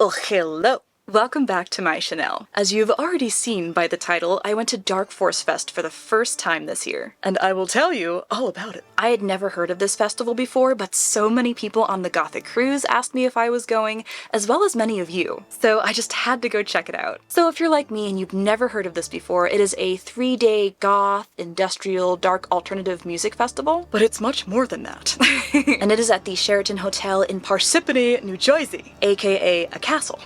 Oh, hello! Welcome back to my channel. As you've already seen by the title, I went to Dark Force Fest for the first time this year, and I will tell you all about it. I had never heard of this festival before, but so many people on the Gothic cruise asked me if I was going, as well as many of you, so I just had to go check it out. So if you're like me and you've never heard of this before, it is a 3-day goth, industrial, dark alternative music festival, but it's much more than that. And it is at the Sheraton Hotel in Parsippany, New Jersey, aka a castle.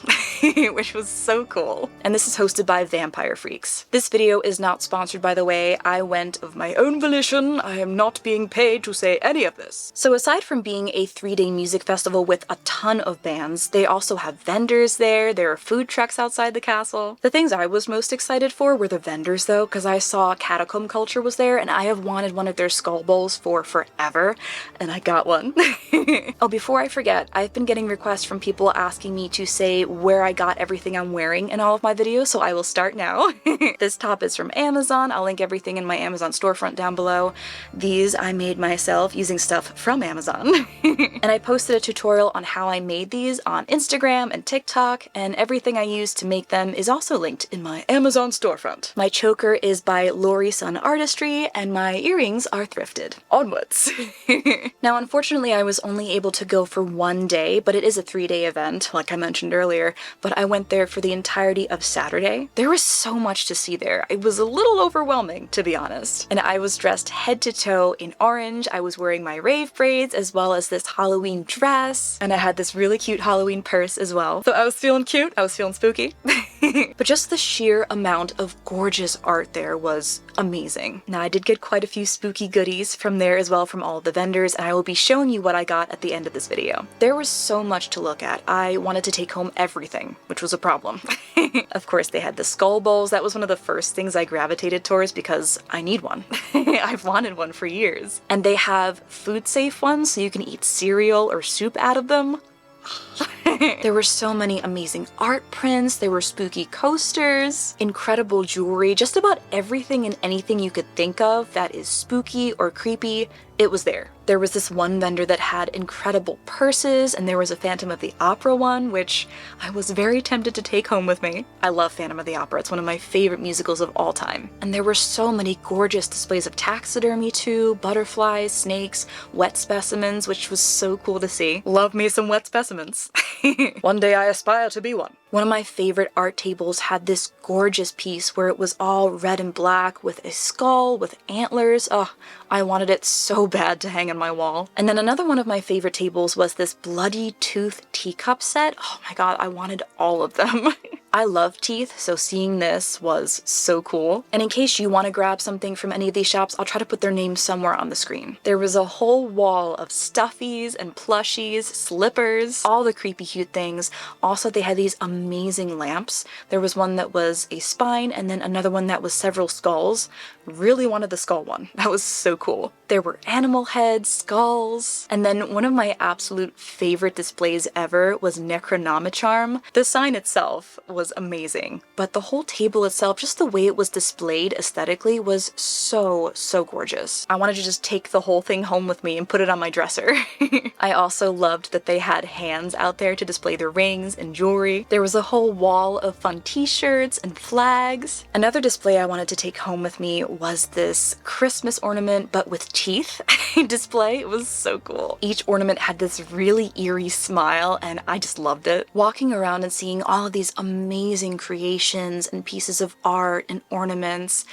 Which was so cool. And this is hosted by Vampire Freaks. This video is not sponsored, by the way. I went of my own volition. I am not being paid to say any of this. So aside from being a 3-day music festival with a ton of bands, they also have vendors there. There are food trucks outside the castle. The things I was most excited for were the vendors though, because I saw Catacomb Culture was there and I have wanted one of their skull bowls for forever, and I got one. Oh, before I forget, I've been getting requests from people asking me to say where I got everything I'm wearing in all of my videos, so I will start now. This top is from Amazon. I'll link everything in my Amazon storefront down below. These I made myself using stuff from Amazon. And I posted a tutorial on how I made these on Instagram and TikTok, and everything I used to make them is also linked in my Amazon storefront. My choker is by Lori Sun Artistry, and my earrings are thrifted. Onwards! Now, unfortunately, I was only able to go for one day, but it is a 3-day event, like I mentioned earlier, but I went there for the entirety of Saturday. There was so much to see there. It was a little overwhelming, to be honest. And I was dressed head to toe in orange. I was wearing my rave braids as well as this Halloween dress, and I had this really cute Halloween purse as well. So I was feeling cute, I was feeling spooky. But just the sheer amount of gorgeous art there was amazing. Now, I did get quite a few spooky goodies from there as well, from all of the vendors, and I will be showing you what I got at the end of this video. There was so much to look at. I wanted to take home everything, which was a problem. Of course, they had the skull bowls. That was one of the first things I gravitated towards because I need one. I've wanted one for years. And they have food-safe ones, so you can eat cereal or soup out of them. There were so many amazing art prints, there were spooky coasters, incredible jewelry, just about everything and anything you could think of that is spooky or creepy, it was there. There was this one vendor that had incredible purses, and there was a Phantom of the Opera one, which I was very tempted to take home with me. I love Phantom of the Opera, it's one of my favorite musicals of all time. And there were so many gorgeous displays of taxidermy too, butterflies, snakes, wet specimens, which was so cool to see. Love me some wet specimens. One day I aspire to be one. One of my favorite art tables had this gorgeous piece where it was all red and black with a skull with antlers. Oh, I wanted it so bad to hang on my wall. And then another one of my favorite tables was this bloody tooth teacup set. Oh my god, I wanted all of them. I love teeth, so seeing this was so cool. And in case you want to grab something from any of these shops, I'll try to put their names somewhere on the screen. There was a whole wall of stuffies and plushies, slippers, all the creepy cute things. Also, they had these amazing lamps. There was one that was a spine and then another one that was several skulls. Really wanted the skull one. That was so cool. There were animal heads, skulls, and then one of my absolute favorite displays ever was Necronomicharm. The sign itself was amazing, but the whole table itself, just the way it was displayed aesthetically, was so gorgeous. I wanted to just take the whole thing home with me and put it on my dresser. I also loved that they had hands out there to display their rings and jewelry. There was a whole wall of fun t-shirts and flags. Another display I wanted to take home with me was this Christmas ornament but with teeth display. It was so cool. Each ornament had this really eerie smile and I just loved it. Walking around and seeing all of these amazing creations and pieces of art and ornaments,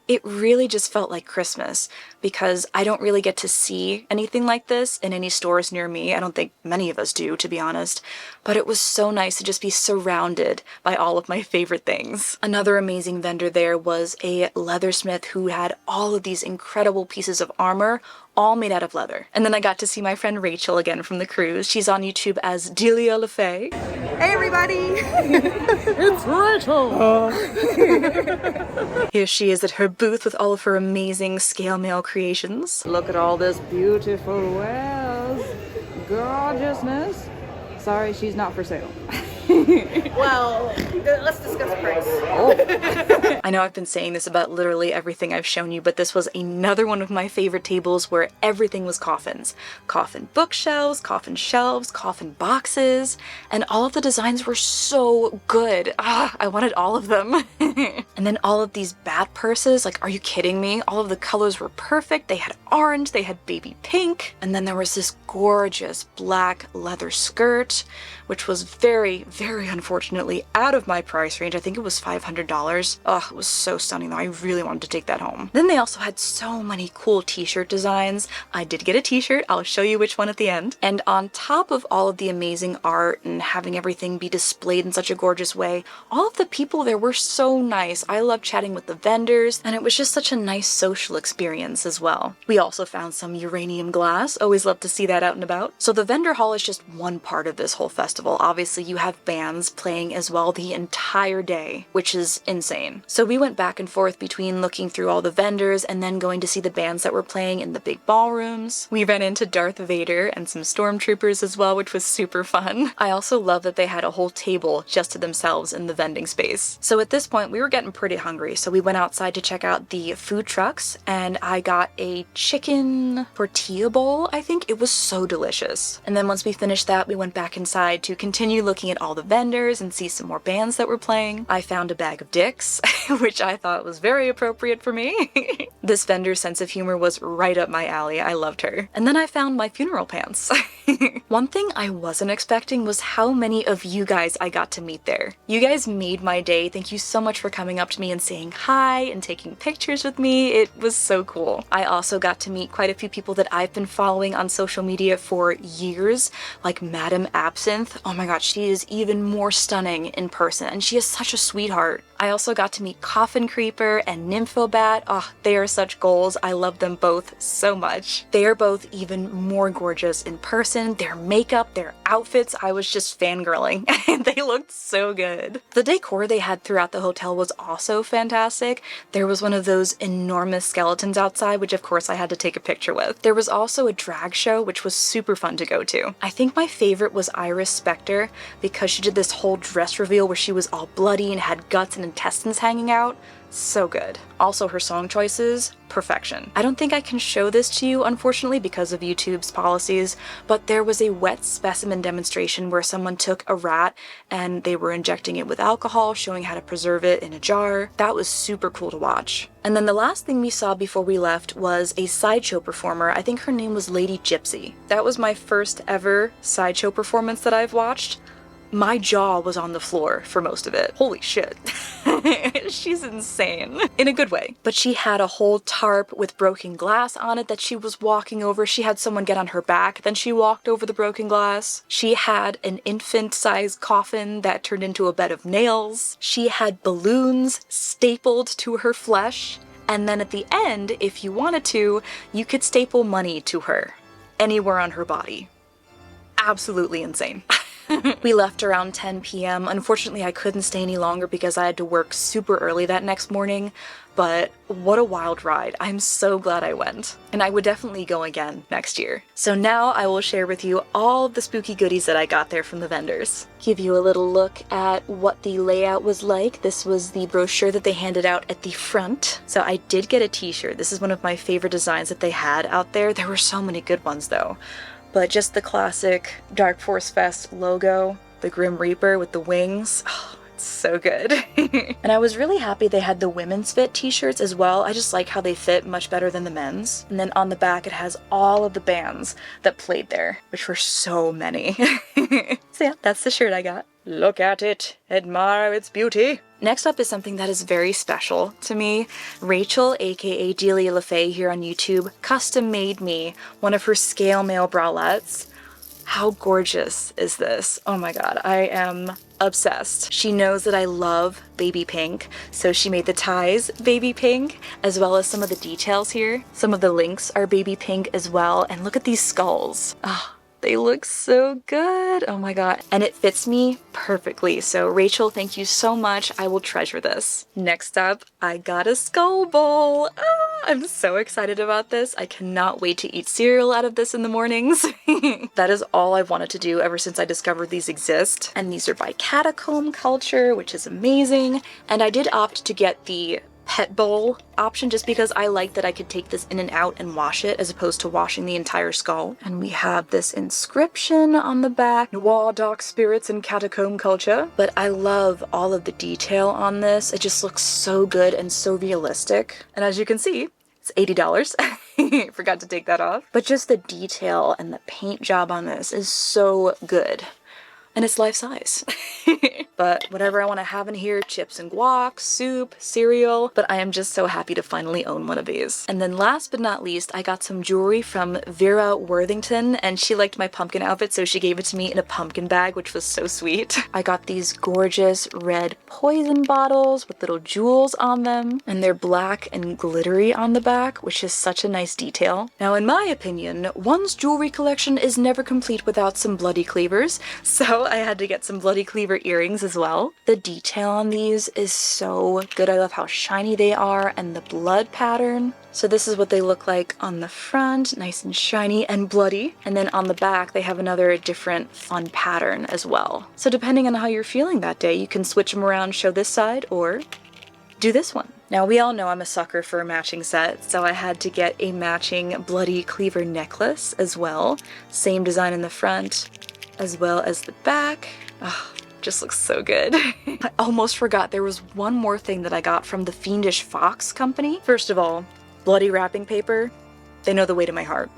it really just felt like Christmas, because I don't really get to see anything like this in any stores near me. I don't think many of us do, to be honest, but it was so nice to just be surrounded by all of my favorite things. Another amazing vendor there was a leathersmith who had all of these incredible pieces of armor, all made out of leather. And then I got to see my friend Rachel again from the cruise. She's on YouTube as Delia LaFay. Hey everybody! It's Rachel! Here she is at her booth with all of her amazing scale mail creations. Look at all this beautiful wares. Gorgeousness. Sorry, she's not for sale. Well, let's discuss price. Oh. I know I've been saying this about literally everything I've shown you, but this was another one of my favorite tables where everything was coffins. Coffin bookshelves, coffin shelves, coffin boxes, and all of the designs were so good. I wanted all of them. And then all of these bat purses, like, are you kidding me? All of the colors were perfect. They had orange, they had baby pink, and then there was this gorgeous black leather skirt, which was very, very unfortunately out of my price range. I think it was $500. Oh, it was so stunning though. I really wanted to take that home. Then they also had so many cool t-shirt designs. I did get a t-shirt. I'll show you which one at the end. And on top of all of the amazing art and having everything be displayed in such a gorgeous way, all of the people there were so nice. I loved chatting with the vendors, and it was just such a nice social experience as well. We also found some uranium glass. Always love to see that out and about. So the vendor hall is just one part of this whole festival. Obviously, you have bands playing as well the entire day, which is insane. So we went back and forth between looking through all the vendors and then going to see the bands that were playing in the big ballrooms. We ran into Darth Vader and some stormtroopers as well, which was super fun. I also love that they had a whole table just to themselves in the vending space. So at this point, we were getting pretty hungry, so we went outside to check out the food trucks, and I got a chicken tortilla bowl, I think. It was so delicious. And then once we finished that, we went back inside to continue looking at all the vendors and see some more bands that were playing. I found a bag of dicks, which I thought was very appropriate for me. This vendor's sense of humor was right up my alley. I loved her. And then I found my funeral pants. One thing I wasn't expecting was how many of you guys I got to meet there. You guys made my day. Thank you so much for coming up to me and saying hi and taking pictures with me. It was so cool. I also got to meet quite a few people that I've been following on social media for years, like Madame Absinthe. Oh my god, she is even more stunning in person, and she is such a sweetheart. I also got to meet Coffin Creeper and Nymphobat. Oh, they are such goals. I love them both so much. They are both even more gorgeous in person. Their makeup, their outfits, I was just fangirling. They looked so good. The decor they had throughout the hotel was also fantastic. There was one of those enormous skeletons outside, which of course I had to take a picture with. There was also a drag show, which was super fun to go to. I think my favorite was Iris Spectre, because she did this whole dress reveal where she was all bloody and had guts and intestines hanging out. So good. Also, her song choices, perfection. I don't think I can show this to you, unfortunately, because of YouTube's policies, but there was a wet specimen demonstration where someone took a rat and they were injecting it with alcohol, showing how to preserve it in a jar. That was super cool to watch. And then the last thing we saw before we left was a sideshow performer. I think her name was Lady Gypsy. That was my first ever sideshow performance that I've watched. My jaw was on the floor for most of it. Holy shit. She's insane. In a good way. But she had a whole tarp with broken glass on it that she was walking over. She had someone get on her back, then she walked over the broken glass. She had an infant-sized coffin that turned into a bed of nails. She had balloons stapled to her flesh. And then at the end, if you wanted to, you could staple money to her anywhere on her body. Absolutely insane. We left around 10 p.m. Unfortunately, I couldn't stay any longer because I had to work super early that next morning, but what a wild ride. I'm so glad I went. And I would definitely go again next year. So now I will share with you all of the spooky goodies that I got there from the vendors. Give you a little look at what the layout was like. This was the brochure that they handed out at the front. So I did get a t-shirt. This is one of my favorite designs that they had out there. There were so many good ones though. But just the classic Dark Force Fest logo, the Grim Reaper with the wings. Oh, it's so good. And I was really happy they had the women's fit t-shirts as well. I just like how they fit much better than the men's. And then on the back it has all of the bands that played there, which were so many. So yeah, that's the shirt I got. Look at it, admire its beauty. Next up is something that is very special to me. Rachel, aka Delia LaFay here on YouTube, custom made me one of her scale mail bralettes. How gorgeous is this? Oh my god, I am obsessed. She knows that I love baby pink, so she made the ties baby pink, as well as some of the details here. Some of the links are baby pink as well, and look at these skulls. Oh, They look so good. Oh my god. And it fits me perfectly. So Rachel, thank you so much. I will treasure this. Next up, I got a skull bowl. I'm so excited about this. I cannot wait to eat cereal out of this in the mornings. That is all I've wanted to do ever since I discovered these exist. And these are by Catacomb Culture, which is amazing. And I did opt to get the pet bowl option just because I like that I could take this in and out and wash it as opposed to washing the entire skull. And we have this inscription on the back, Noir Dark Spirits and Catacomb Culture. But I love all of the detail on this. It just looks so good and so realistic. And as you can see, it's $80. Forgot to take that off. But just the detail and the paint job on this is so good. And it's life size. But whatever I want to have in here, chips and guac, soup, cereal, but I am just so happy to finally own one of these. And then last but not least, I got some jewelry from Vera Worthington, and she liked my pumpkin outfit, so she gave it to me in a pumpkin bag, which was so sweet. I got these gorgeous red poison bottles with little jewels on them, and they're black and glittery on the back, which is such a nice detail. Now, in my opinion, one's jewelry collection is never complete without some bloody cleavers, so I had to get some bloody cleaver earrings as well. The detail on these is so good. I love how shiny they are and the blood pattern. So this is what they look like on the front, nice and shiny and bloody. And then on the back, they have another different fun pattern as well. So depending on how you're feeling that day, you can switch them around, show this side, or do this one. Now, we all know I'm a sucker for a matching set, so I had to get a matching bloody cleaver necklace as well. Same design in the front, as well as the back. Oh, just looks so good. I almost forgot there was one more thing that I got from the Fiendish Fox company. First of all, bloody wrapping paper. They know the way to my heart.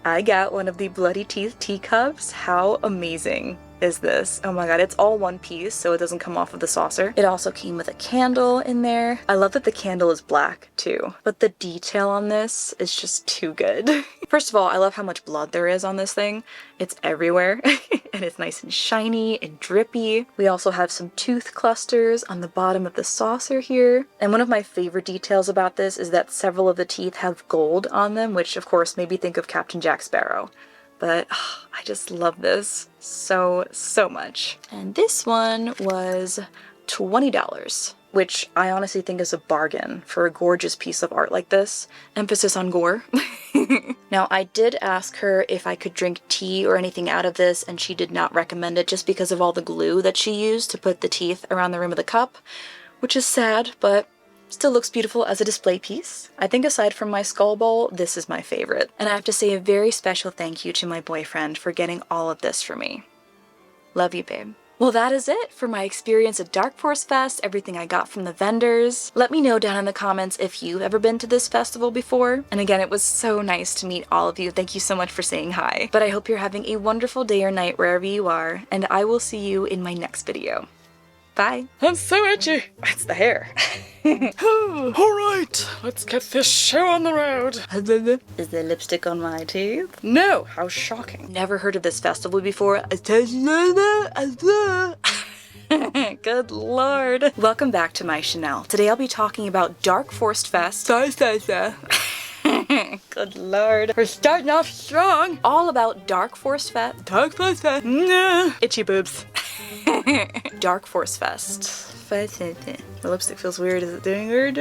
I got one of the bloody teeth teacups. How amazing is this? Oh my god, it's all one piece, so it doesn't come off of the saucer. It also came with a candle in there. I love that the candle is black too, but the detail on this is just too good. First of all, I love how much blood there is on this thing. It's everywhere, and it's nice and shiny and drippy. We also have some tooth clusters on the bottom of the saucer here. And one of my favorite details about this is that several of the teeth have gold on them, which of course made me think of Captain Jack Sparrow. But I just love this so much. And this one was $20, which I honestly think is a bargain for a gorgeous piece of art like this. Emphasis on gore. Now, I did ask her if I could drink tea or anything out of this, and she did not recommend it just because of all the glue that she used to put the teeth around the rim of the cup, which is sad, but still looks beautiful as a display piece. I think aside from my skull bowl, this is my favorite. And I have to say a very special thank you to my boyfriend for getting all of this for me. Love you, babe. Well, that is it for my experience at Dark Force Fest, everything I got from the vendors. Let me know down in the comments if you've ever been to this festival before. And again, it was so nice to meet all of you. Thank you so much for saying hi. But I hope you're having a wonderful day or night wherever you are, and I will see you in my next video. Bye. I'm so itchy. It's the hair. Alright, let's get this show on the road. Is there lipstick on my teeth? No, how shocking. Never heard of this festival before. Good lord. Welcome back to my Chanel. Today I'll be talking about Dark Force Fest. Good lord. We're starting off strong. All about Dark Force Fest. Dark Force Fest. Itchy boobs. Dark Force Fest. The lipstick feels weird. Is it doing weird?